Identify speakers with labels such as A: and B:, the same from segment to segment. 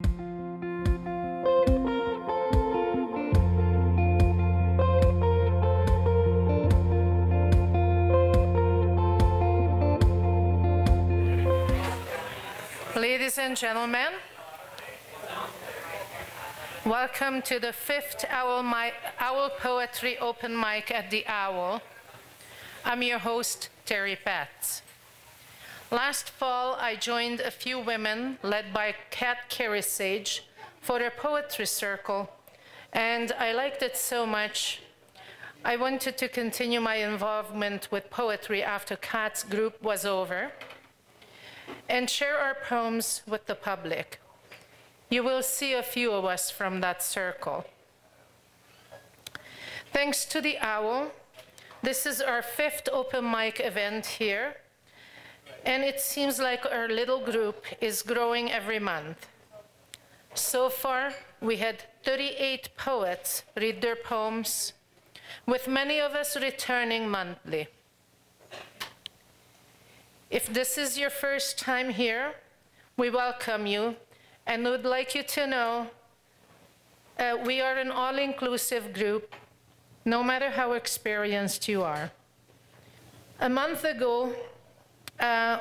A: Ladies and gentlemen, welcome to the 5th Owl Poetry Open Mic at the Owl. I'm your host, Terry Patz. Last fall, I joined a few women, led by Kat Carrisage, for their poetry circle, and I liked it so much, I wanted to continue my involvement with poetry after Kat's group was over, and share our poems with the public. You will see a few of us from that circle. Thanks to the Owl, this is our 5th open mic event here, and it seems like our little group is growing every month. So far, we had 38 poets read their poems, with many of us returning monthly. If this is your first time here, we welcome you and would like you to know we are an all-inclusive group, no matter how experienced you are. A month ago,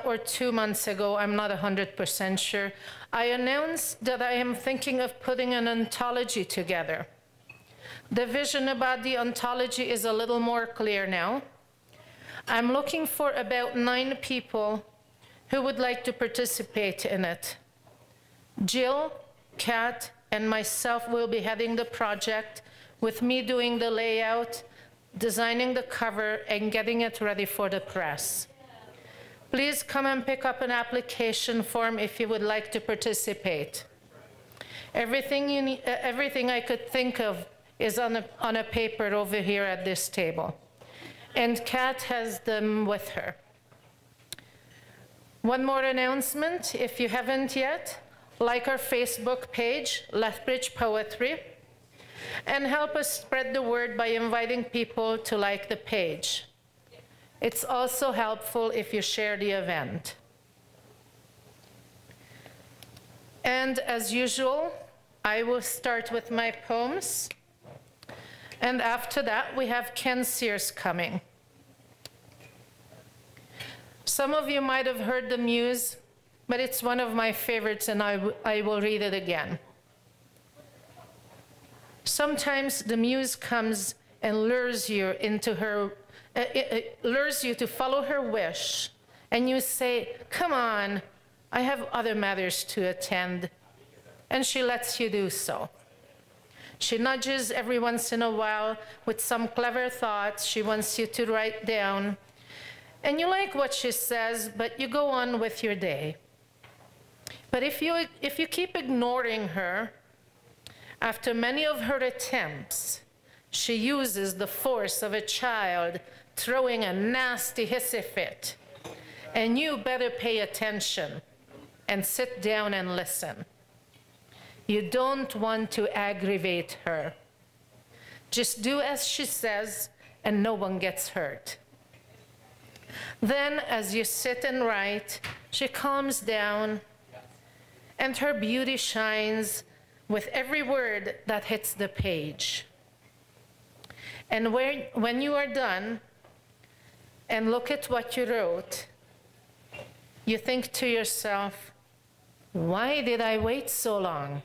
A: or 2 months ago, I'm not 100% sure, I announced that I am thinking of putting an anthology together. The vision about the anthology is a little more clear now. I'm looking for about 9 people who would like to participate in it. Jill, Kat, and myself will be heading the project, with me doing the layout, designing the cover, and getting it ready for the press. Please come and pick up an application form if you would like to participate. Everything I could think of is on a paper over here at this table. And Kat has them with her. One more announcement, if you haven't yet, like our Facebook page, Lethbridge Poetry, and help us spread the word by inviting people to like the page. It's also helpful if you share the event. And as usual, I will start with my poems. And after that, we have Ken Sears coming. Some of you might have heard the muse, but it's one of my favorites, and I will read it again. Sometimes the muse comes and lures you to follow her wish, and you say, "Come on, I have other matters to attend," and she lets you do so. She nudges every once in a while with some clever thoughts she wants you to write down. And you like what she says, but you go on with your day. But if you keep ignoring her, after many of her attempts, she uses the force of a child throwing a nasty hissy fit. And you better pay attention and sit down and listen. You don't want to aggravate her. Just do as she says, and no one gets hurt. Then, as you sit and write, she calms down, and her beauty shines with every word that hits the page. And when you are done, and look at what you wrote, you think to yourself, "Why did I wait so long?"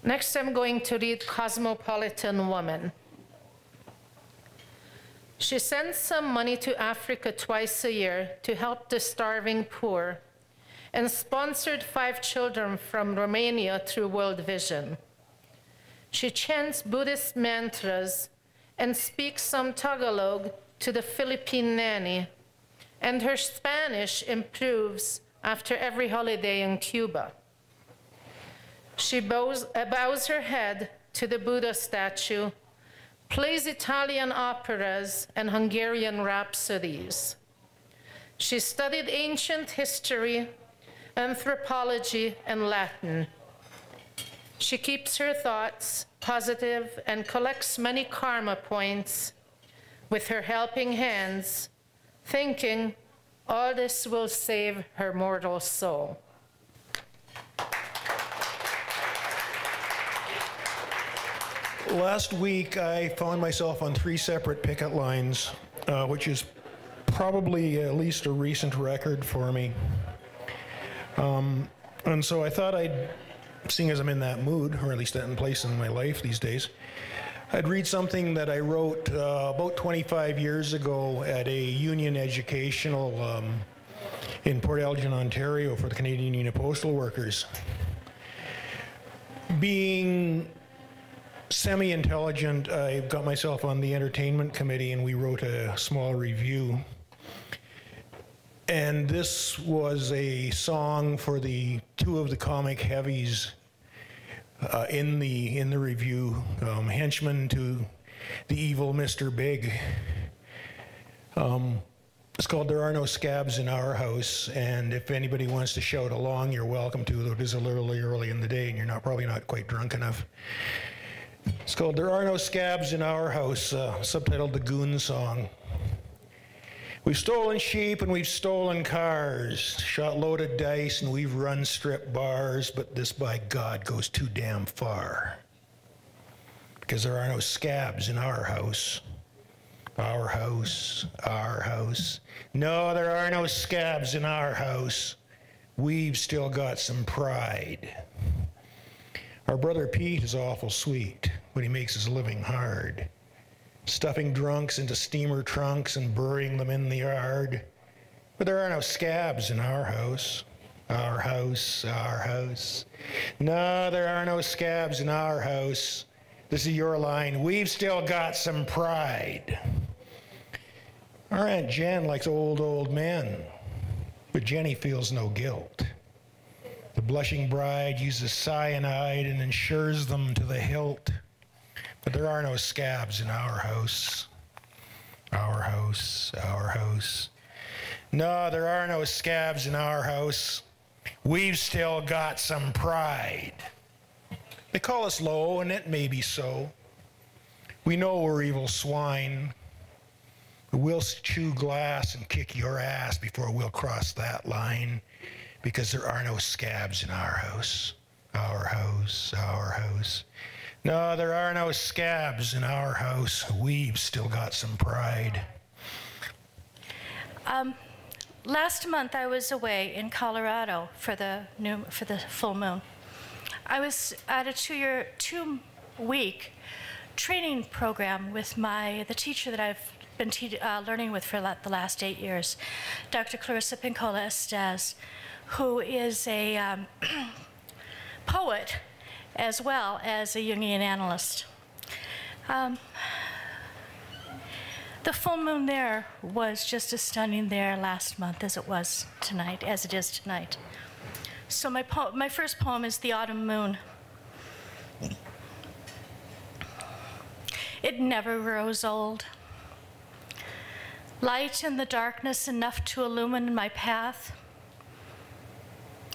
A: Next, I'm going to read Cosmopolitan Woman. She sends some money to Africa twice a year to help the starving poor, and sponsored 5 children from Romania through World Vision. She chants Buddhist mantras and speaks some Tagalog to the Philippine nanny, and her Spanish improves after every holiday in Cuba. She bows her head to the Buddha statue, plays Italian operas and Hungarian rhapsodies. She studied ancient history, anthropology, and Latin. She keeps her thoughts positive, and collects many karma points with her helping hands, thinking all this will save her mortal soul.
B: Last week, I found myself on 3 separate picket lines, which is probably at least a recent record for me. And so I thought I'd, seeing as I'm in that mood, or at least that in place in my life these days, I'd read something that I wrote about 25 years ago at a union educational in Port Elgin, Ontario for the Canadian Union of Postal Workers. Being semi-intelligent, I got myself on the entertainment committee and we wrote a small review. And this was a song for the 2 of the comic heavies in the review, henchmen to the evil Mr. Big. It's called There Are No Scabs in Our House, and if anybody wants to shout along, you're welcome to, though it is a little early in the day and you're probably not quite drunk enough. It's called There Are No Scabs in Our House, subtitled The Goon Song. We've stolen sheep and we've stolen cars, shot loaded dice and we've run strip bars, but this, by God, goes too damn far. Because there are no scabs in our house. Our house, our house. No, there are no scabs in our house. We've still got some pride. Our brother Pete is awful sweet, but he makes his living hard. Stuffing drunks into steamer trunks and burying them in the yard. But there are no scabs in our house. Our house, our house. No, there are no scabs in our house. This is your line. We've still got some pride. Our Aunt Jen likes old men, but Jenny feels no guilt. The blushing bride uses cyanide and insures them to the hilt. But there are no scabs in our house. Our house, our house. No, there are no scabs in our house. We've still got some pride. They call us low, and it may be so. We know we're evil swine. But we'll chew glass and kick your ass before we'll cross that line, because there are no scabs in our house. Our house, our house. No, there are no scabs in our house. We've still got some pride.
C: Last month I was away in Colorado for the full moon. I was at a 2-week training program with the teacher that I've been learning with for the last 8 years, Dr. Clarissa Pincola Estes, who is a poet as well as a Jungian analyst. The full moon there was just as stunning there last month as it was tonight, as it is tonight. So my first poem is The Autumn Moon. It never grows old. Light in the darkness enough to illumine my path.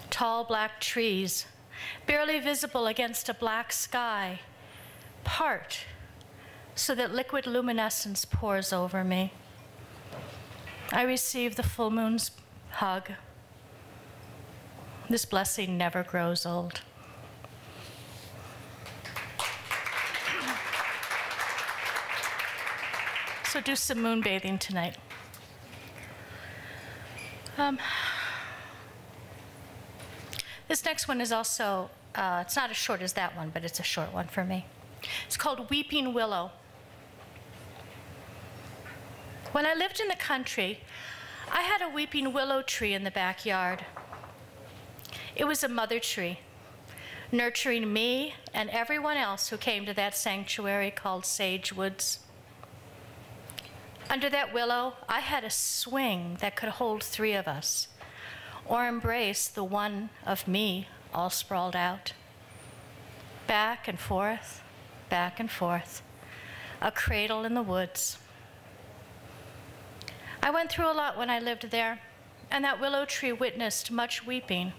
C: Tall black trees, barely visible against a black sky, part so that liquid luminescence pours over me. I receive the full moon's hug. This blessing never grows old. So do some moon bathing tonight. This next one is also, it's not as short as that one, but it's a short one for me. It's called Weeping Willow. When I lived in the country, I had a weeping willow tree in the backyard. It was a mother tree, nurturing me and everyone else who came to that sanctuary called Sage Woods. Under that willow, I had a swing that could hold 3 of us, or embrace the one of me all sprawled out. Back and forth, a cradle in the woods. I went through a lot when I lived there, and that willow tree witnessed much weeping,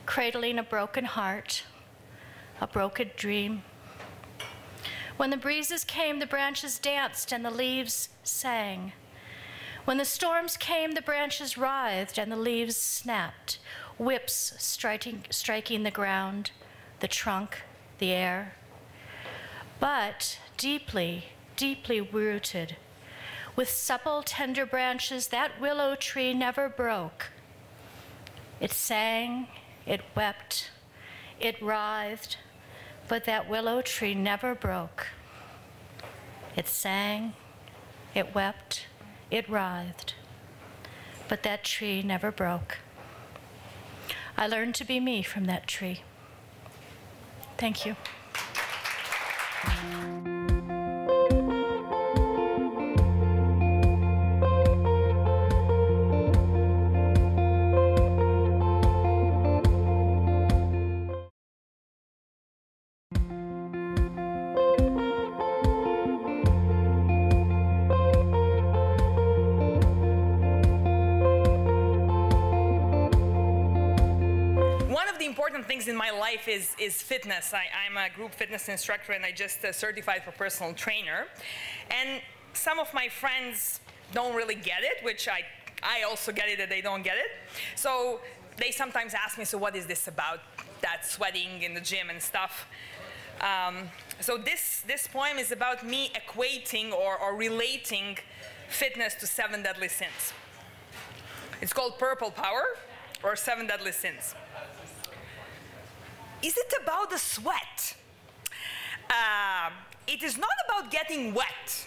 C: cradling a broken heart, a broken dream, When the breezes came, the branches danced and the leaves sang. When the storms came, the branches writhed and the leaves snapped, whips striking the ground, the trunk, the air. But deeply, deeply rooted, with supple, tender branches, that willow tree never broke. It sang, it wept, it writhed, but that willow tree never broke. It sang, it wept, it writhed, but that tree never broke. I learned to be me from that tree. Thank you.
D: Things in my life is fitness. I'm a group fitness instructor and I just certified for personal trainer. And some of my friends don't really get it, which I also get it that they don't get it. So they sometimes ask me, so what is this about, that sweating in the gym and stuff? So this poem is about me equating or relating fitness to 7 deadly sins. It's called Purple Power or 7 Deadly Sins. Is it about the sweat? It is not about getting wet.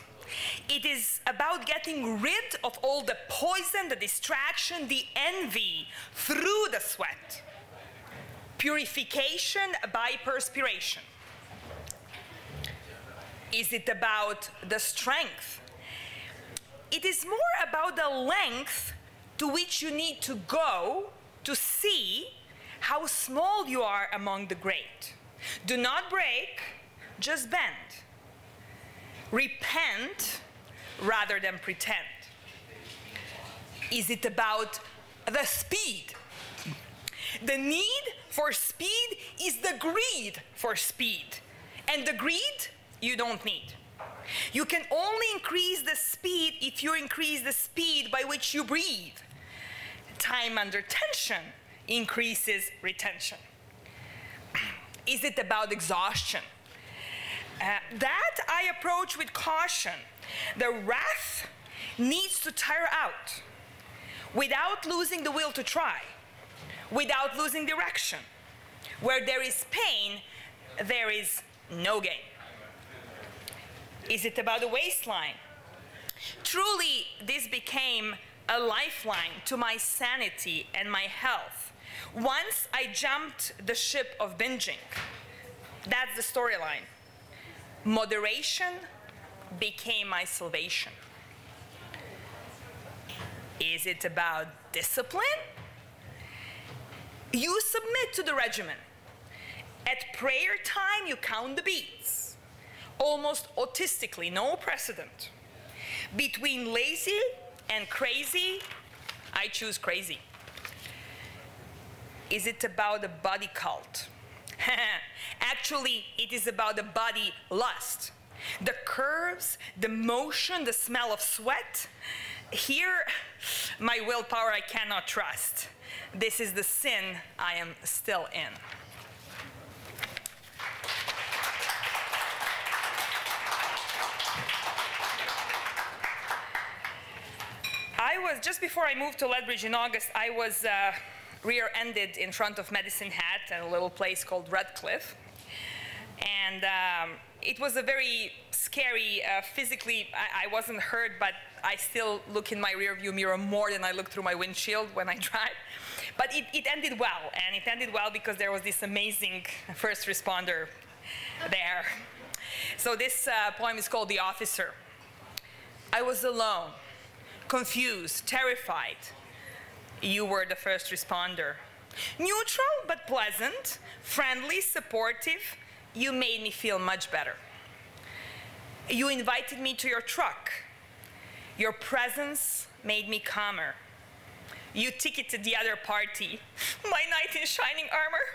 D: It is about getting rid of all the poison, the distraction, the envy through the sweat. Purification by perspiration. Is it about the strength? It is more about the length to which you need to go to see how small you are among the great. Do not break, just bend. Repent rather than pretend. Is it about the speed? The need for speed is the greed for speed. And the greed you don't need. You can only increase the speed if you increase the speed by which you breathe. Time under tension increases retention. Is it about exhaustion? That I approach with caution. The wrath needs to tire out without losing the will to try, without losing direction. Where there is pain, there is no gain. Is it about the waistline? Truly, this became a lifeline to my sanity and my health. Once I jumped the ship of binging. That's the storyline. Moderation became my salvation. Is it about discipline? You submit to the regimen. At prayer time, you count the beats. Almost autistically, no precedent. Between lazy and crazy, I choose crazy. Is it about a body cult? Actually, it is about the body lust. The curves, the motion, the smell of sweat. Here, my willpower I cannot trust. This is the sin I am still in. Just before I moved to Lethbridge in August, I was rear-ended in front of Medicine Hat at a little place called Redcliffe. And it was a very scary, physically, I wasn't hurt, but I still look in my rearview mirror more than I look through my windshield when I drive. But it ended well, and it ended well because there was this amazing first responder there. So this poem is called The Officer. I was alone, confused, terrified. You were the first responder. Neutral but pleasant, friendly, supportive. You made me feel much better. You invited me to your truck. Your presence made me calmer. You ticketed the other party. My knight in shining armor.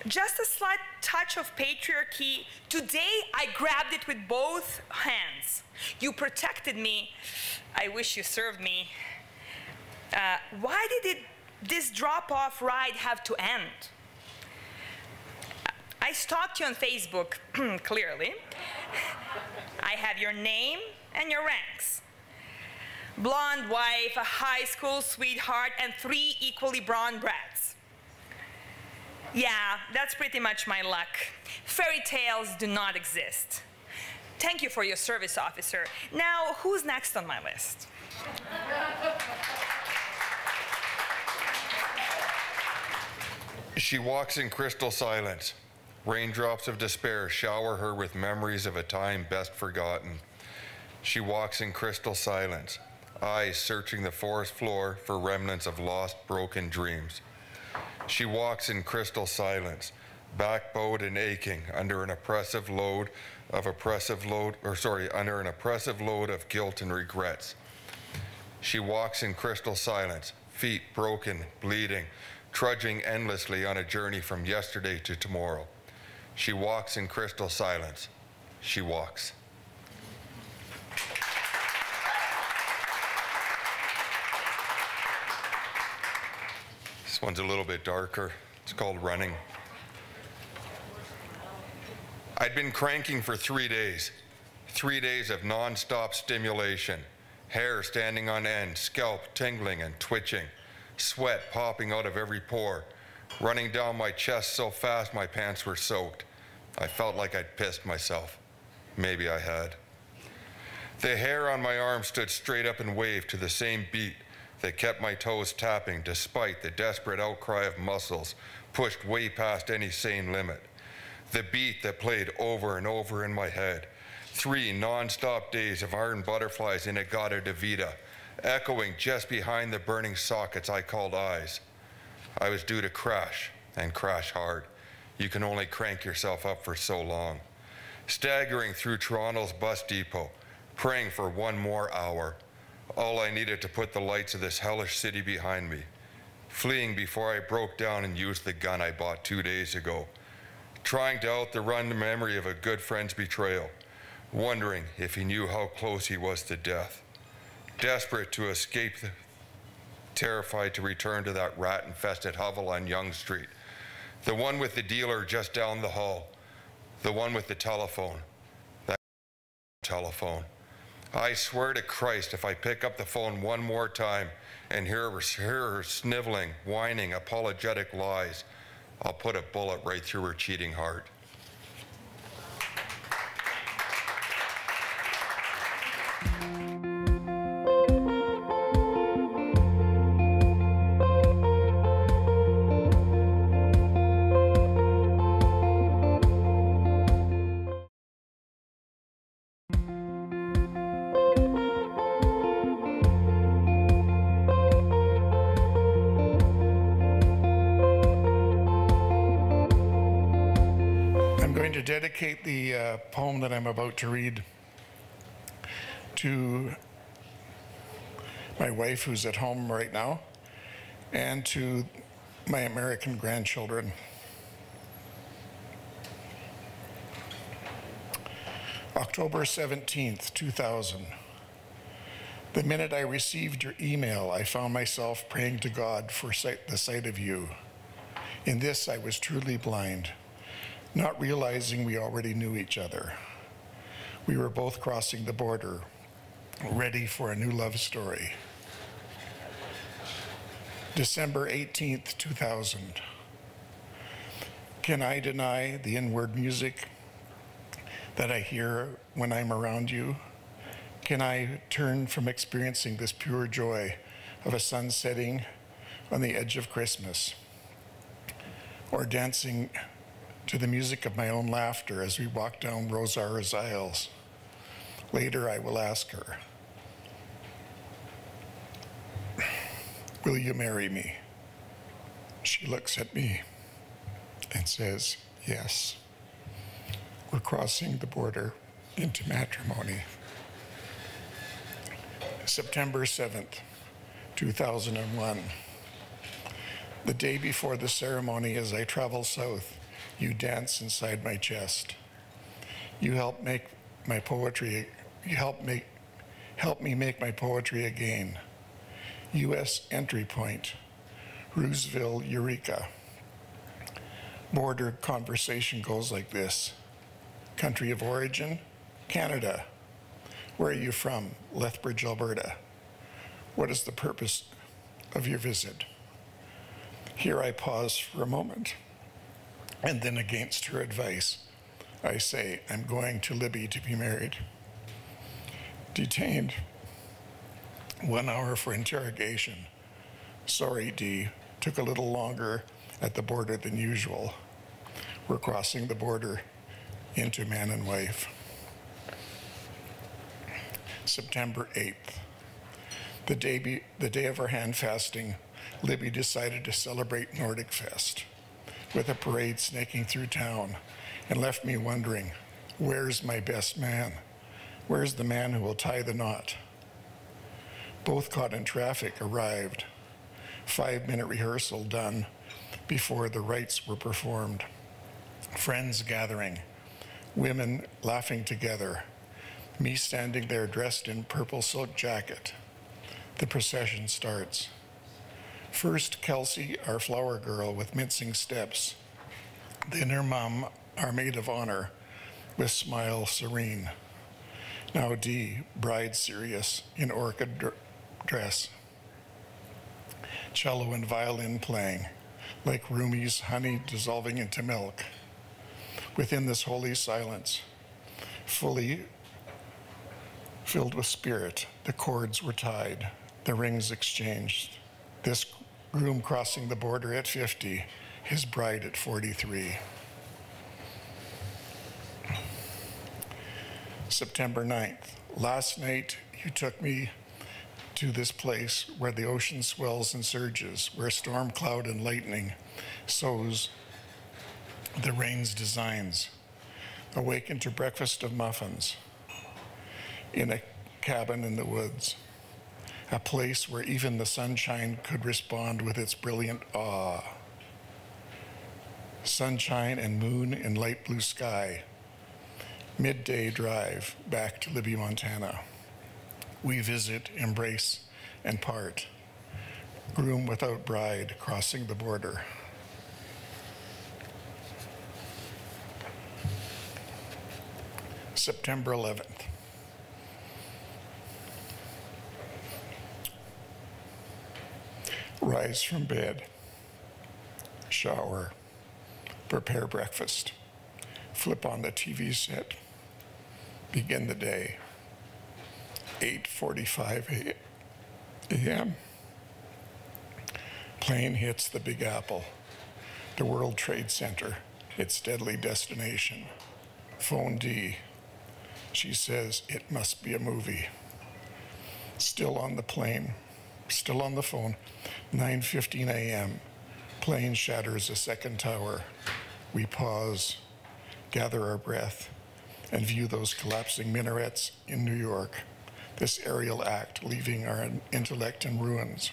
D: just a slight touch of patriarchy. Today, I grabbed it with both hands. You protected me. I wish you served me. Why did this drop-off ride have to end? I stalked you on Facebook, clearly. I have your name and your ranks. Blonde wife, a high school sweetheart, and 3 equally blonde brats. Yeah, that's pretty much my luck. Fairy tales do not exist. Thank you for your service, officer. Now, who's next on my list?
E: She walks in crystal silence. Raindrops of despair shower her with memories of a time best forgotten. She walks in crystal silence, eyes searching the forest floor for remnants of lost, broken dreams. She walks in crystal silence, back bowed and aching under an oppressive load of guilt and regrets. She walks in crystal silence, feet broken, bleeding, trudging endlessly on a journey from yesterday to tomorrow. She walks in crystal silence. She walks. This one's a little bit darker. It's called Running. I'd been cranking for 3 days. 3 days of non-stop stimulation. Hair standing on end, scalp tingling and twitching. Sweat popping out of every pore. Running down my chest so fast my pants were soaked. I felt like I'd pissed myself. Maybe I had. The hair on my arm stood straight up and waved to the same beat that kept my toes tapping despite the desperate outcry of muscles pushed way past any sane limit. The beat that played over and over in my head. 3 non-stop days of iron butterflies in a Gata de Vida, echoing just behind the burning sockets I called eyes. I was due to crash, and crash hard. You can only crank yourself up for so long. Staggering through Toronto's bus depot, praying for 1 more hour. All I needed to put the lights of this hellish city behind me. Fleeing before I broke down and used the gun I bought 2 days ago. Trying to outrun the memory of a good friend's betrayal. Wondering if he knew how close he was to death. Desperate to escape, terrified to return to that rat-infested hovel on Yonge Street. The one with the dealer just down the hall. The one with the telephone. That telephone. I swear to Christ, if I pick up the phone 1 more time and hear her sniveling, whining, apologetic lies, I'll put a bullet right through her cheating heart.
F: Dedicate the poem that I'm about to read to my wife, who's at home right now, and to my American grandchildren. October 17th, 2000. The minute I received your email, I found myself praying to God for the sight of you. In this, I was truly blind, not realizing we already knew each other. We were both crossing the border, ready for a new love story. December 18th, 2000. Can I deny the inward music that I hear when I'm around you? Can I turn from experiencing this pure joy of a sun setting on the edge of Christmas, or dancing to the music of my own laughter as we walk down Rosara's aisles? Later, I will ask her, will you marry me? She looks at me and says, yes. We're crossing the border into matrimony. September 7th, 2001. The day before the ceremony, as I travel south You dance inside my chest. You help make my poetry, you help me make my poetry again. U.S. entry point, Roosevelt, Eureka. Border conversation goes like this. Country of origin, Canada. Where are you from? Lethbridge, Alberta. What is the purpose of your visit? Here I pause for a moment, and then against her advice, I say, I'm going to Libby to be married. Detained. 1 hour for interrogation. Sorry, D, took a little longer at the border than usual. We're crossing the border into man and wife. September 8th. The day of our hand fasting, Libby decided to celebrate Nordic Fest with a parade snaking through town and left me wondering, where's my best man? Where's the man who will tie the knot? Both caught in traffic arrived. 5-minute rehearsal done before the rites were performed. Friends gathering, women laughing together, me standing there dressed in purple silk jacket. The procession starts. First, Kelsey, our flower girl, with mincing steps. Then her mom, our maid of honor, with smile serene. Now Dee, bride serious, in orchid dress. Cello and violin playing, like Rumi's honey dissolving into milk. Within this holy silence, fully filled with spirit, the cords were tied, the rings exchanged. This groom crossing the border at 50, his bride at 43. September 9th. Last night, you took me to this place where the ocean swells and surges, where storm cloud and lightning sows the rain's designs. Awakened to breakfast of muffins in a cabin in the woods, a place where even the sunshine could respond with its brilliant awe. Sunshine and moon in light blue sky. Midday drive back to Libby, Montana. We visit, embrace, and part. Groom without bride crossing the border. September 11th. Rise from bed, shower, prepare breakfast, flip on the TV set, begin the day. 8:45 a.m. Plane hits the Big Apple, the World Trade Center, its deadly destination. Phone D. She says it must be a movie. Still on the plane, still on the phone, 9:15 a.m. Plane shatters a second tower. We pause, gather our breath, and view those collapsing minarets in New York. This aerial act leaving our intellect in ruins,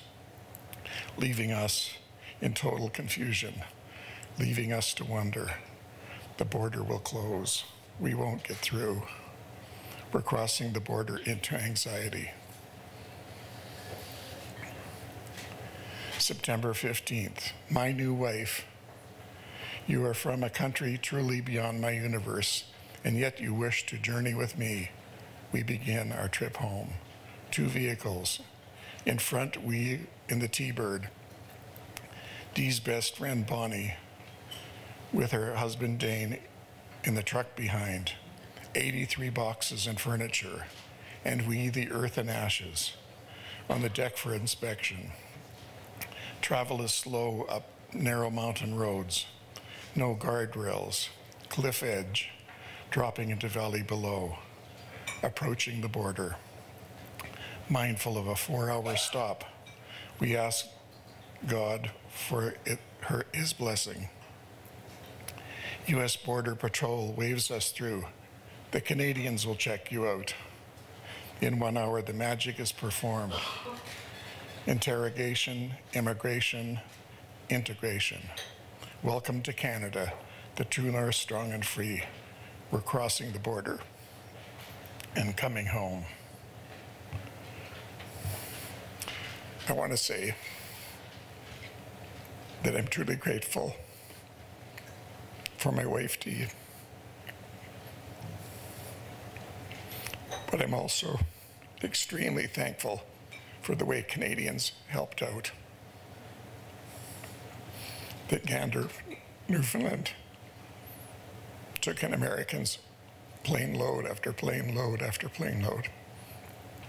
F: leaving us in total confusion, leaving us to wonder. The border will close. We won't get through. We're crossing the border into anxiety. September 15th, my new wife. You are from a country truly beyond my universe, and yet you wish to journey with me. We begin our trip home. 2 vehicles. In front, we in the T-Bird. Dee's best friend, Bonnie, with her husband, Dane, in the truck behind. 83 boxes and furniture, and we, the earth and ashes, on the deck for inspection. Travel is slow up narrow mountain roads. No guardrails, cliff edge, dropping into valley below. Approaching the border. Mindful of a 4-hour stop, we ask God for his blessing. U.S. Border Patrol waves us through. The Canadians will check you out. In 1 hour, the magic is performed. Interrogation, immigration, integration. Welcome to Canada, the true north, strong and free, were crossing the border and coming home. I want to say that I'm truly grateful for my wife, Dee. But I'm also extremely thankful for the way Canadians helped out. That Gander, Newfoundland, took in Americans plane load after plane load after plane load.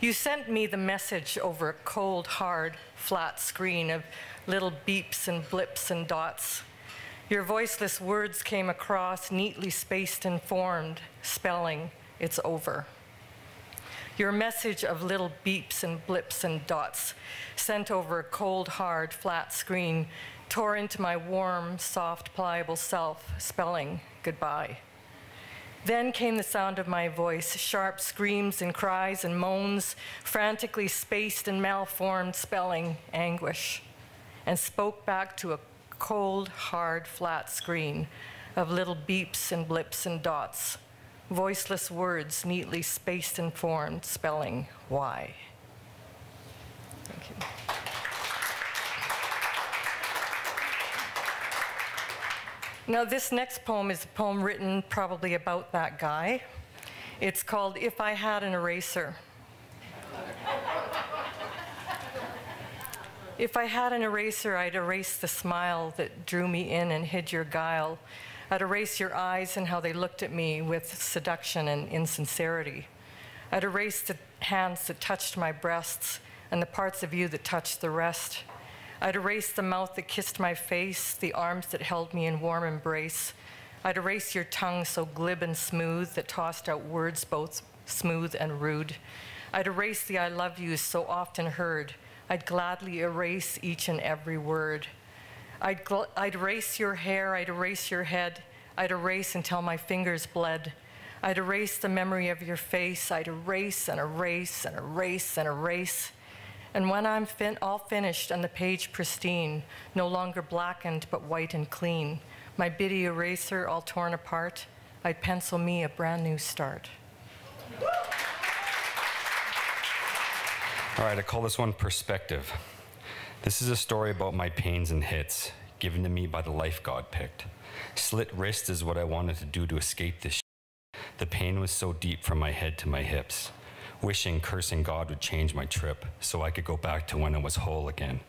G: You sent me the message over a cold, hard, flat screen of little beeps and blips and dots. Your voiceless words came across, neatly spaced and formed, spelling, "It's over." Your message of little beeps and blips and dots, sent over a cold, hard, flat screen, tore into my warm, soft, pliable self, spelling, "Goodbye." Then came the sound of my voice, sharp screams and cries and moans, frantically spaced and malformed, spelling, "Anguish," and spoke back to a cold, hard, flat screen of little beeps and blips and dots, voiceless words neatly spaced and formed, spelling, "Why?" Thank you. Now, this next poem is a poem written probably about that guy. It's called "If I Had an Eraser." If I had an eraser, I'd erase the smile that drew me in and hid your guile. I'd erase your eyes and how they looked at me with seduction and insincerity. I'd erase the hands that touched my breasts and the parts of you that touched the rest. I'd erase the mouth that kissed my face, the arms that held me in warm embrace. I'd erase your tongue so glib and smooth that tossed out words both smooth and rude. I'd erase the "I love yous" so often heard. I'd gladly erase each and every word. I'd erase your hair, I'd erase your head. I'd erase until my fingers bled. I'd erase the memory of your face. I'd erase and erase and erase and erase. And when I'm all finished and the page pristine, no longer blackened but white and clean, my bitty eraser all torn apart, I'd pencil me a brand new start.
H: All right, I call this one Perspective. This is a story about my pains and hits, given to me by the life God picked. Slit wrist is what I wanted to do to escape this shit. The pain was so deep from my head to my hips. Wishing, cursing God would change my trip so I could go back to when I was whole again.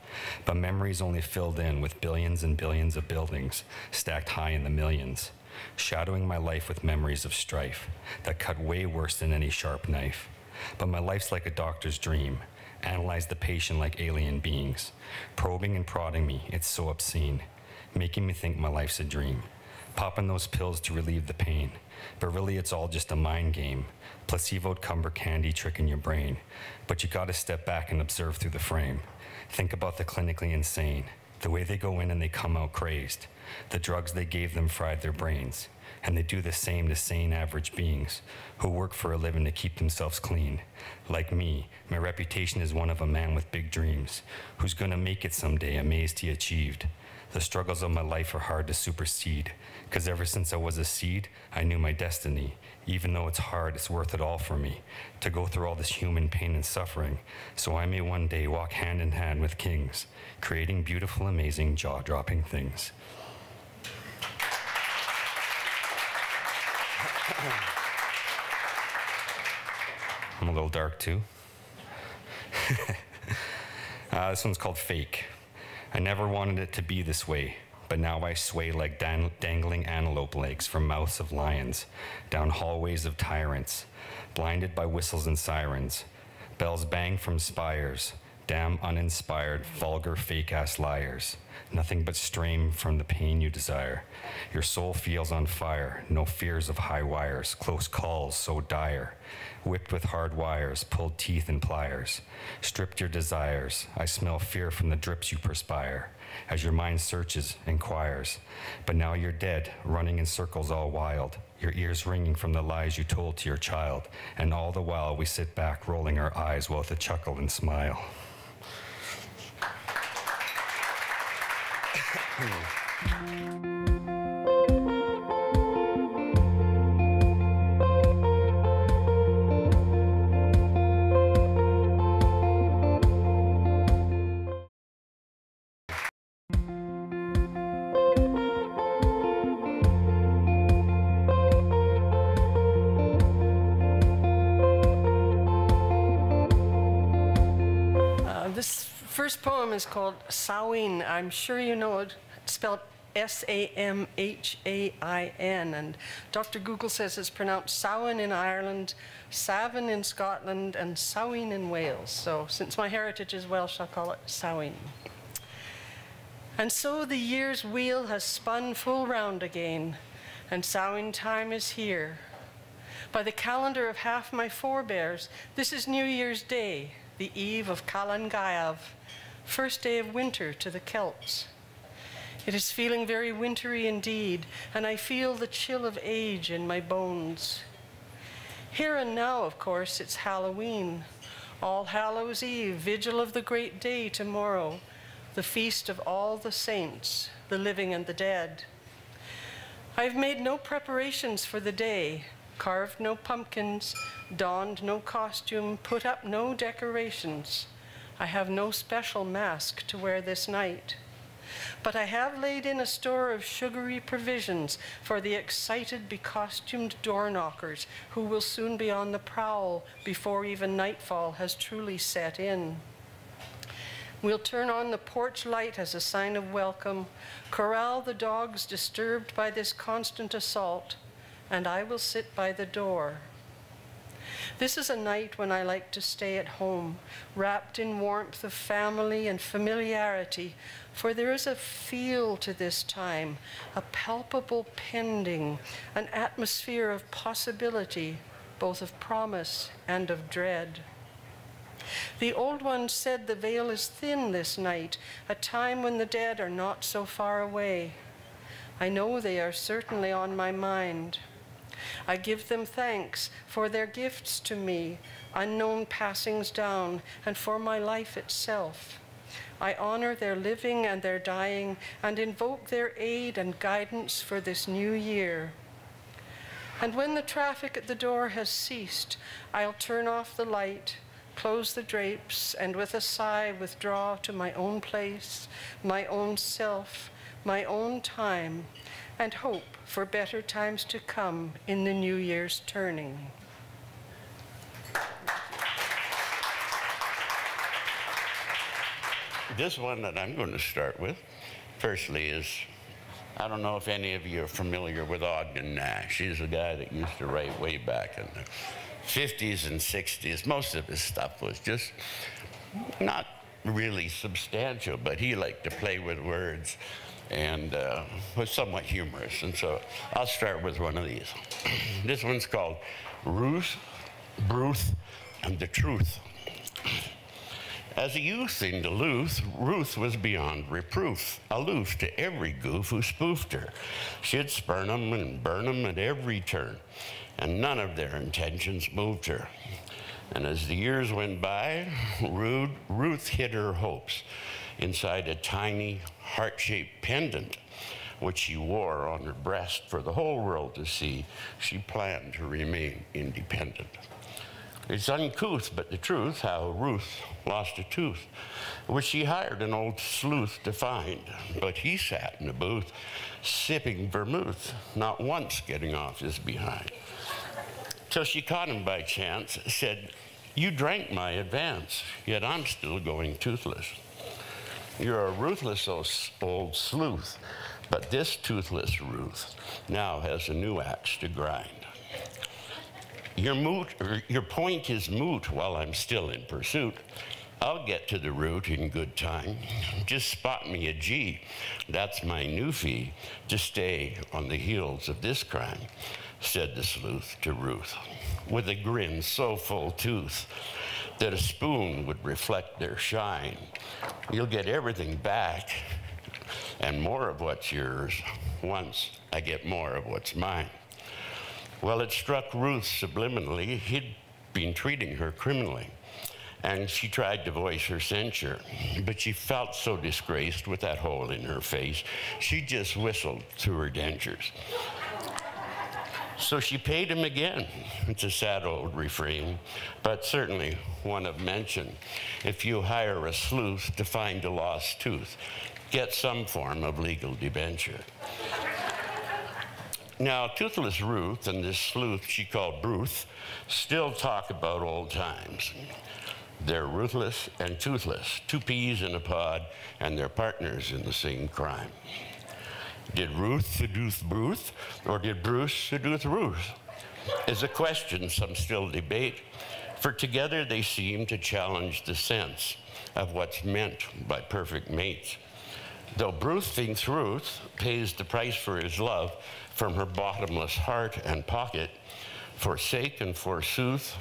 H: But memories only filled in with billions and billions of buildings stacked high in the millions, shadowing my life with memories of strife that cut way worse than any sharp knife. But my life's like a doctor's dream. Analyze the patient like alien beings, probing and prodding me, it's so obscene, making me think my life's a dream, popping those pills to relieve the pain, but really it's all just a mind game, placeboed cumber candy tricking your brain, but you gotta step back and observe through the frame. Think about the clinically insane, the way they go in and they come out crazed, the drugs they gave them fried their brains, and they do the same to sane average beings who work for a living to keep themselves clean. Like me, my reputation is one of a man with big dreams, who's gonna make it someday, amazed he achieved. The struggles of my life are hard to supersede, 'cause ever since I was a seed, I knew my destiny. Even though it's hard, it's worth it all for me, to go through all this human pain and suffering, so I may one day walk hand in hand with kings, creating beautiful, amazing, jaw-dropping things. I'm a little dark too. This one's called Fake. I never wanted it to be this way, but now I sway like dangling antelope legs from mouths of lions, down hallways of tyrants, blinded by whistles and sirens. Bells bang from spires, damn uninspired, vulgar, fake-ass liars. Nothing but strain from the pain you desire. Your soul feels on fire, no fears of high wires, close calls so dire. Whipped with hard wires, pulled teeth and pliers. Stripped your desires, I smell fear from the drips you perspire, as your mind searches, inquires. But now you're dead, running in circles all wild, your ears ringing from the lies you told to your child, and all the while we sit back rolling our eyes with a chuckle and smile.
I: This first poem is called Samhain. I'm sure you know it. It's spelled Samhain, and Dr. Google says it's pronounced Samhain in Ireland, Savin in Scotland, and Samhain in Wales. So since my heritage is Welsh, I'll call it Samhain. And so the year's wheel has spun full round again, and Samhain time is here. By the calendar of half my forebears, this is New Year's Day, the eve of Calan Gaeaf, first day of winter to the Celts. It is feeling very wintry indeed, and I feel the chill of age in my bones. Here and now, of course, it's Halloween, All Hallows' Eve, vigil of the great day tomorrow, the feast of all the saints, the living and the dead. I've made no preparations for the day, carved no pumpkins, donned no costume, put up no decorations. I have no special mask to wear this night. But I have laid in a store of sugary provisions for the excited, becostumed door knockers who will soon be on the prowl before even nightfall has truly set in. We'll turn on the porch light as a sign of welcome, corral the dogs disturbed by this constant assault, and I will sit by the door. This is a night when I like to stay at home, wrapped in warmth of family and familiarity, for there is a feel to this time, a palpable pending, an atmosphere of possibility, both of promise and of dread. The old ones said the veil is thin this night, a time when the dead are not so far away. I know they are certainly on my mind. I give them thanks for their gifts to me, unknown passings down, and for my life itself. I honor their living and their dying, and invoke their aid and guidance for this new year. And when the traffic at the door has ceased, I'll turn off the light, close the drapes, and with a sigh withdraw to my own place, my own self, my own time, and hope for better times to come in the New Year's turning.
J: This one that I'm going to start with, firstly, is, I don't know if any of you are familiar with Ogden Nash. He's a guy that used to write way back in the 50s and 60s. Most of his stuff was just not really substantial, but he liked to play with words and was somewhat humorous. And so I'll start with one of these. This one's called Ruth, Bruth, and the Truth. As a youth in Duluth, Ruth was beyond reproof, aloof to every goof who spoofed her. She'd spurn 'em and burn 'em at every turn, and none of their intentions moved her. And as the years went by, Ruth hid her hopes inside a tiny, heart-shaped pendant, which she wore on her breast for the whole world to see. She planned to remain independent. It's uncouth, but the truth, how Ruth lost a tooth, which she hired an old sleuth to find. But he sat in a booth, sipping vermouth, not once getting off his behind. Till she caught him by chance, said, "You drank my advance, yet I'm still going toothless. You're a ruthless old sleuth, but this toothless Ruth now has a new axe to grind. Your point is moot while I'm still in pursuit. I'll get to the root in good time. Just spot me a G. That's my new fee to stay on the heels of this crime," said the sleuth to Ruth, with a grin so full tooth that a spoon would reflect their shine. "You'll get everything back and more of what's yours once I get more of what's mine." Well, it struck Ruth subliminally. He'd been treating her criminally, and she tried to voice her censure, but she felt so disgraced with that hole in her face, she just whistled through her dentures. So she paid him again. It's a sad old refrain, but certainly one of mention. If you hire a sleuth to find a lost tooth, get some form of legal debenture. Now, toothless Ruth and this sleuth she called Bruth still talk about old times. They're ruthless and toothless, two peas in a pod, and they're partners in the same crime. Did Ruth seduce Bruce, or did Bruce seduce Ruth? Is a question some still debate, for together they seem to challenge the sense of what's meant by perfect mates. Though Bruce thinks Ruth pays the price for his love from her bottomless heart and pocket, forsake and forsooth,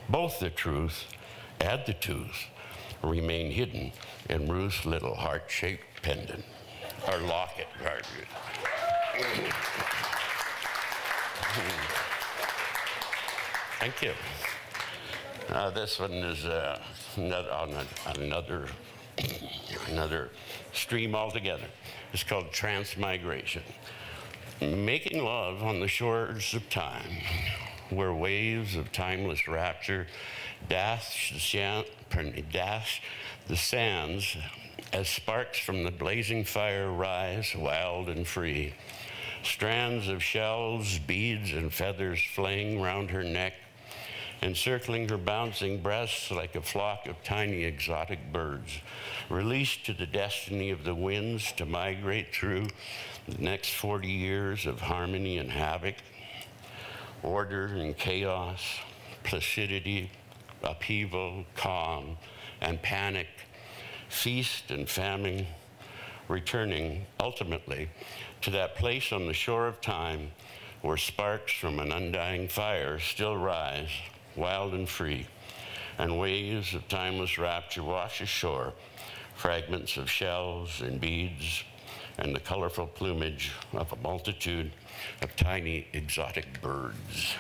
J: both the truth and the tooth remain hidden in Ruth's little heart-shaped pendant, or locket, pardon. Thank you. This one is on another stream altogether. It's called Transmigration. Making love on the shores of time, where waves of timeless rapture dash the sands as sparks from the blazing fire rise wild and free. Strands of shells, beads, and feathers fling round her neck, encircling her bouncing breasts like a flock of tiny exotic birds, released to the destiny of the winds to migrate through the next 40 years of harmony and havoc, order and chaos, placidity, upheaval, calm, and panic, feast and famine, returning ultimately to that place on the shore of time where sparks from an undying fire still rise, wild and free, and waves of timeless rapture wash ashore fragments of shells and beads and the colorful plumage of a multitude of tiny exotic birds.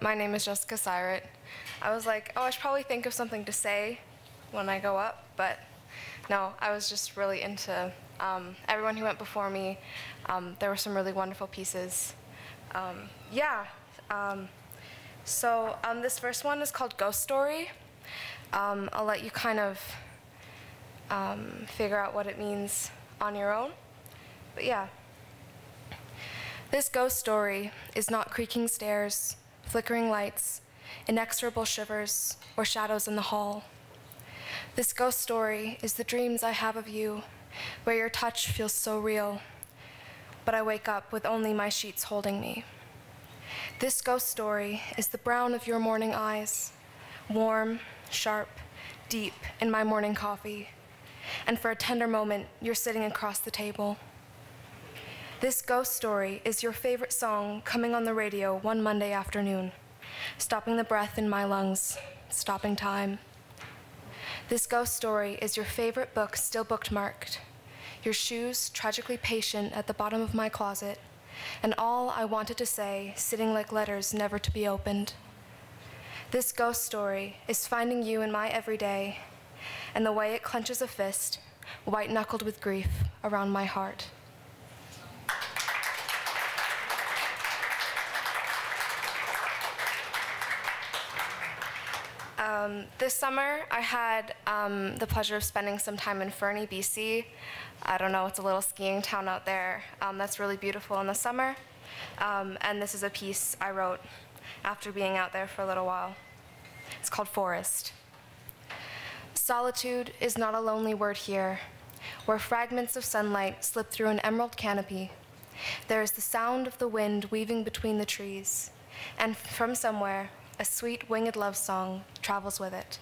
K: My name is Jessica Syratt. I was like, oh, I should probably think of something to say when I go up, but no, I was just really into everyone who went before me. There were some really wonderful pieces. So this first one is called Ghost Story. I'll let you kind of figure out what it means on your own, but yeah. This ghost story is not creaking stairs, flickering lights, inexorable shivers, or shadows in the hall. This ghost story is the dreams I have of you, where your touch feels so real, but I wake up with only my sheets holding me. This ghost story is the brown of your morning eyes, warm, sharp, deep in my morning coffee, and for a tender moment, you're sitting across the table. This ghost story is your favorite song coming on the radio one Monday afternoon, stopping the breath in my lungs, stopping time. This ghost story is your favorite book still bookmarked, your shoes tragically patient at the bottom of my closet, and all I wanted to say sitting like letters never to be opened. This ghost story is finding you in my everyday, and the way it clenches a fist, white-knuckled with grief, around my heart. This summer, I had the pleasure of spending some time in Fernie, BC. I don't know, it's a little skiing town out there that's really beautiful in the summer. And this is a piece I wrote after being out there for a little while. It's called Forest. Solitude is not a lonely word here, where fragments of sunlight slip through an emerald canopy. There is the sound of the wind weaving between the trees, and from somewhere, a sweet winged love song travels with it.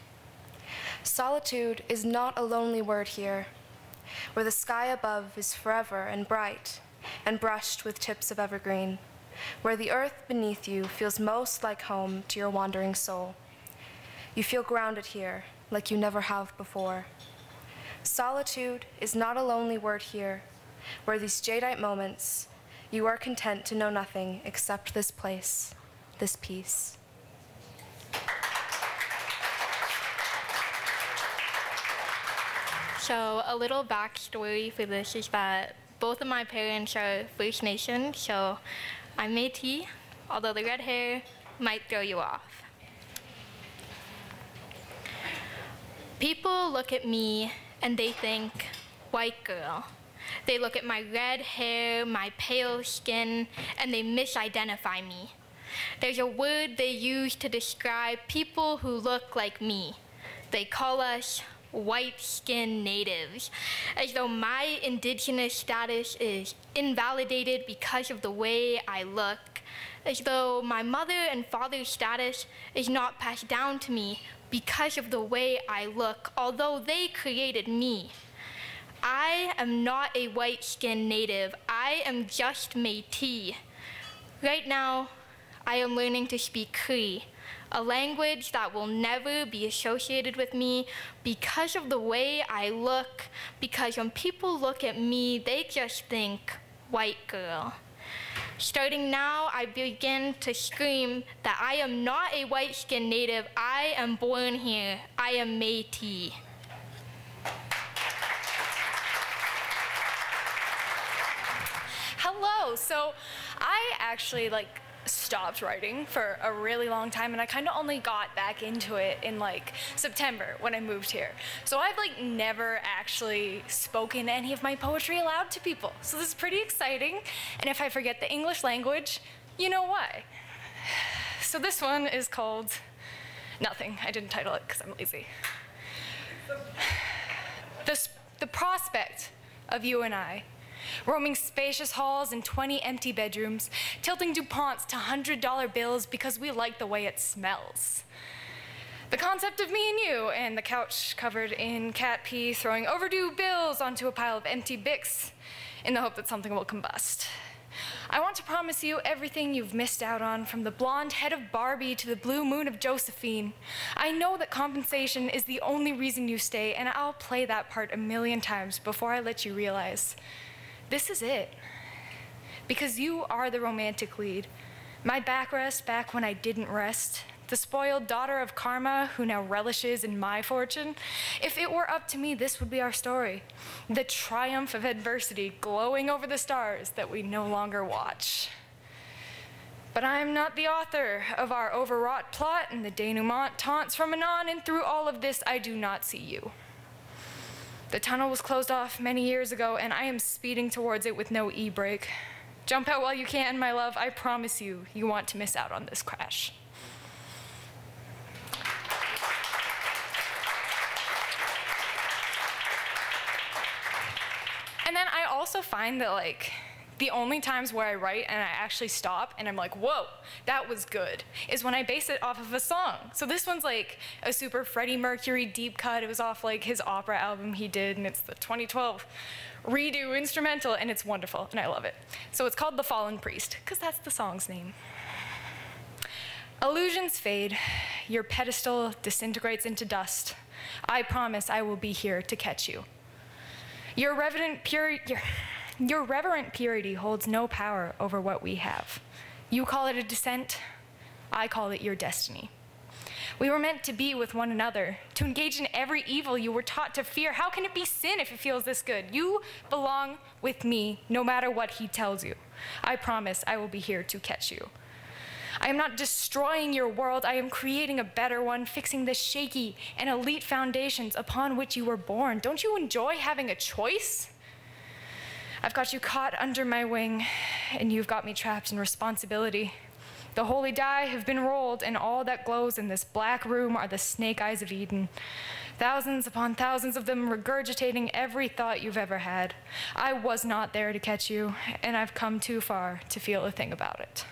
K: Solitude is not a lonely word here, where the sky above is forever and bright and brushed with tips of evergreen, where the earth beneath you feels most like home to your wandering soul. You feel grounded here like you never have before. Solitude is not a lonely word here, where these jadeite moments, you are content to know nothing except this place, this peace.
L: So a little backstory for this is that both of my parents are First Nation, so I'm Métis, although the red hair might throw you off. People look at me and they think, white girl. They look at my red hair, my pale skin, and they misidentify me. There's a word they use to describe people who look like me. They call us white-skinned natives, as though my indigenous status is invalidated because of the way I look, as though my mother and father's status is not passed down to me because of the way I look, although they created me. I am not a white-skinned native. I am just Métis. Right now, I am learning to speak Cree, a language that will never be associated with me because of the way I look, because when people look at me, they just think, white girl. Starting now, I begin to scream that I am not a white-skinned native. I am born here. I am Métis.
M: Hello. So I actually stopped writing for a really long time, and I kind of only got back into it in September when I moved here. So I've never actually spoken any of my poetry aloud to people. So this is pretty exciting, and if I forget the English language, you know why. So this one is called Nothing. I didn't title it because I'm lazy. The prospect of you and I, roaming spacious halls and 20 empty bedrooms, tilting DuPonts to $100 bills because we like the way it smells. The concept of me and you, and the couch covered in cat pee, throwing overdue bills onto a pile of empty Bics in the hope that something will combust. I want to promise you everything you've missed out on, from the blonde head of Barbie to the blue moon of Josephine. I know that compensation is the only reason you stay, and I'll play that part a million times before I let you realize this is it. Because you are the romantic lead. My backrest back when I didn't rest. The spoiled daughter of karma who now relishes in my fortune. If it were up to me, this would be our story. The triumph of adversity glowing over the stars that we no longer watch. But I am not the author of our overwrought plot and the denouement taunts from anon, and through all of this, I do not see you. The tunnel was closed off many years ago, and I am speeding towards it with no e-brake. Jump out while you can, my love. I promise you, you want to miss out on this crash. And then I also find that the only times where I write and I actually stop and I'm like, whoa, that was good, is when I base it off of a song. So this one's a super Freddie Mercury deep cut. It was off his opera album he did, and it's the 2012 redo instrumental, and it's wonderful, and I love it. So it's called The Fallen Priest, because that's the song's name. Illusions fade, your pedestal disintegrates into dust. I promise I will be here to catch you. Your reverent purity holds no power over what we have. You call it a descent, I call it your destiny. We were meant to be with one another, to engage in every evil you were taught to fear. How can it be sin if it feels this good? You belong with me, no matter what he tells you. I promise I will be here to catch you. I am not destroying your world, I am creating a better one, fixing the shaky and elite foundations upon which you were born. Don't you enjoy having a choice? I've got you caught under my wing, and you've got me trapped in responsibility. The holy die have been rolled, and all that glows in this black room are the snake eyes of Eden. Thousands upon thousands of them regurgitating every thought you've ever had. I was not there to catch you, and I've come too far to feel a thing about it.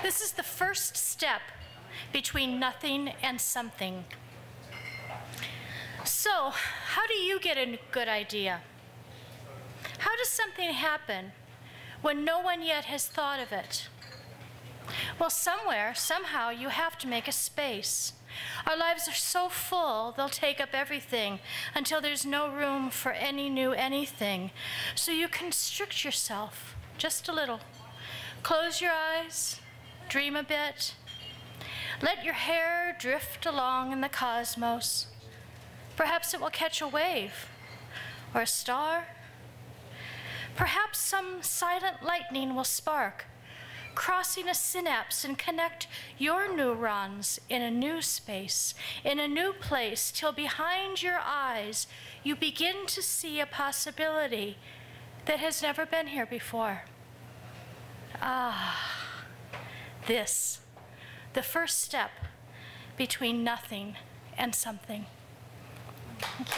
C: This is the first step between nothing and something. So, how do you get a good idea? How does something happen when no one yet has thought of it? Well, somewhere, somehow, you have to make a space. Our lives are so full, they'll take up everything until there's no room for any new anything. So you constrict yourself just a little. Close your eyes, dream a bit, Let your hair drift along in the cosmos. Perhaps it will catch a wave or a star. Perhaps some silent lightning will spark, crossing a synapse and connect your neurons in a new space, in a new place, till behind your eyes you begin to see a possibility that has never been here before. This, the first step between nothing and something. Thank you.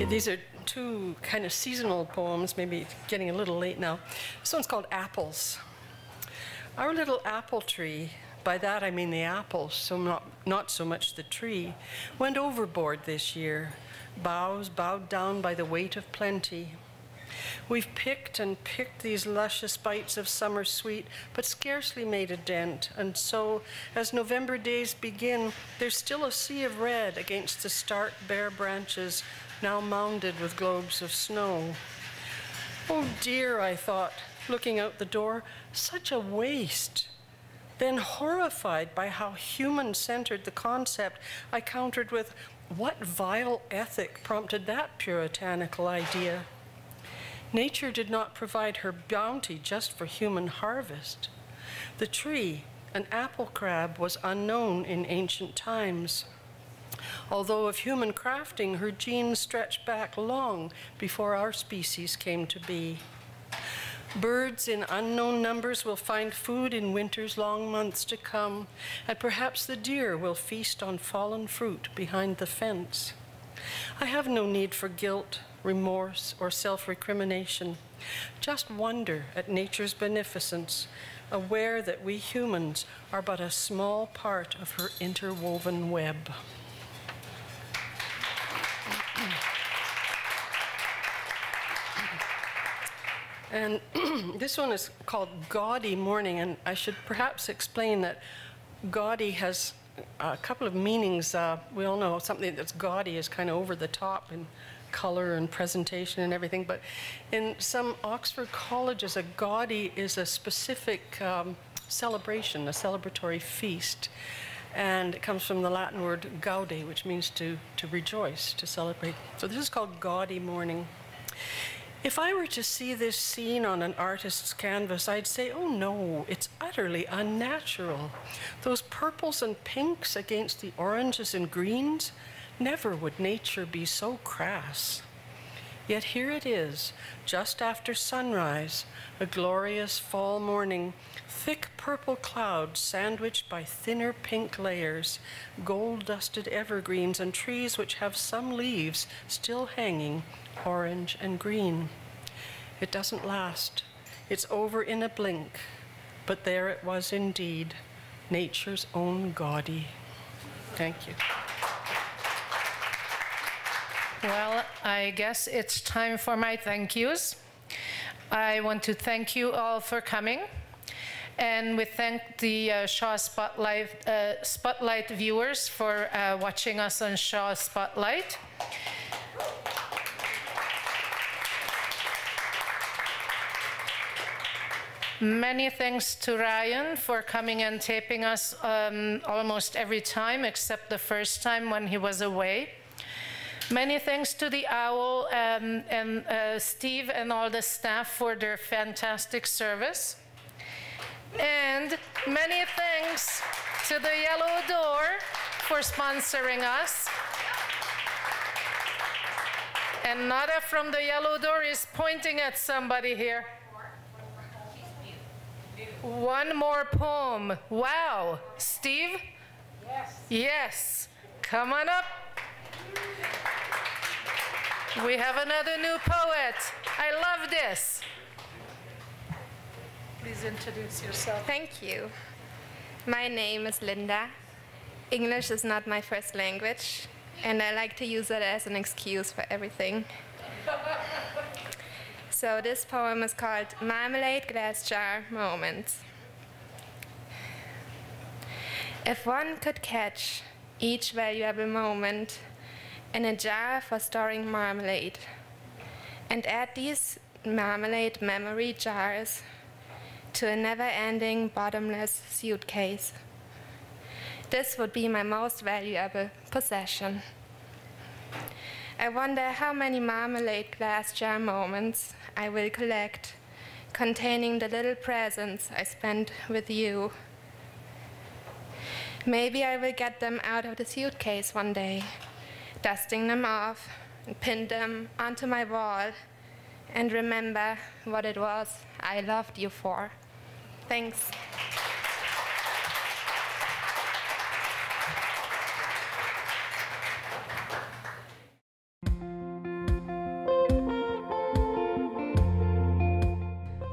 I: These are two kind of seasonal poems, maybe getting a little late now. This one's called Apples. Our little apple tree, by that I mean the apples, so not so much the tree, went overboard this year, boughs bowed down by the weight of plenty. We've picked and picked these luscious bites of summer sweet, but scarcely made a dent, and so, as November days begin, there's still a sea of red against the stark bare branches, now mounded with globes of snow. Oh dear, I thought, looking out the door, such a waste. Then, horrified by how human-centered the concept, I countered with, what vile ethic prompted that puritanical idea? Nature did not provide her bounty just for human harvest. The tree, an apple crab, was unknown in ancient times, although of human crafting her genes stretched back long before our species came to be. Birds in unknown numbers will find food in winter's long months to come, and perhaps the deer will feast on fallen fruit behind the fence. I have no need for guilt, remorse, or self-recrimination, just wonder at nature's beneficence, aware that we humans are but a small part of her interwoven web. And this one is called Gaudy Morning, and I should perhaps explain that gaudy has a couple of meanings. We all know something that's gaudy is kind of over the top in color and presentation and everything, but in some Oxford colleges, a gaudy is a specific celebration, a celebratory feast. And it comes from the Latin word gaude, which means to rejoice, to celebrate. So this is called Gaudy Morning. If I were to see this scene on an artist's canvas, I'd say, oh no, it's utterly unnatural. Those purples and pinks against the oranges and greens, never would nature be so crass. Yet here it is, just after sunrise, a glorious fall morning, thick purple clouds sandwiched by thinner pink layers, gold-dusted evergreens, and trees which have some leaves still hanging, orange and green. It doesn't last. It's over in a blink. But there it was indeed, nature's own gaudy. Thank you.
A: Well, I guess it's time for my thank yous. I want to thank you all for coming. And we thank the Shaw Spotlight viewers for watching us on Shaw Spotlight. Many thanks to Ryan for coming and taping us almost every time, except the first time when he was away. Many thanks to the Owl and Steve and all the staff for their fantastic service. And many thanks to the Yellow Door for sponsoring us. And Nada from the Yellow Door is pointing at somebody here. One more poem. Wow. Steve? Yes. Yes. Come on up. We have another new poet. I love this. Please introduce yourself.
N: Thank you. My name is Linda.
K: English is not my first language, and I like to use it as an excuse for everything. So this poem is called Marmalade Glass Jar Moments. If one could catch each valuable moment in a jar for storing marmalade, and add these marmalade memory jars to a never-ending bottomless suitcase, this would be my most valuable possession. I wonder how many marmalade glass jar moments I will collect, containing the little presents I spent with you. Maybe I will get them out of the suitcase one day, dusting them off and pin them onto my wall and remember what it was I loved you for. Thanks.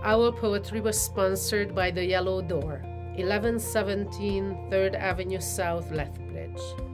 N: Owl Poetry was sponsored by the Yellow Door, 1117 3rd Avenue South, Lethbridge.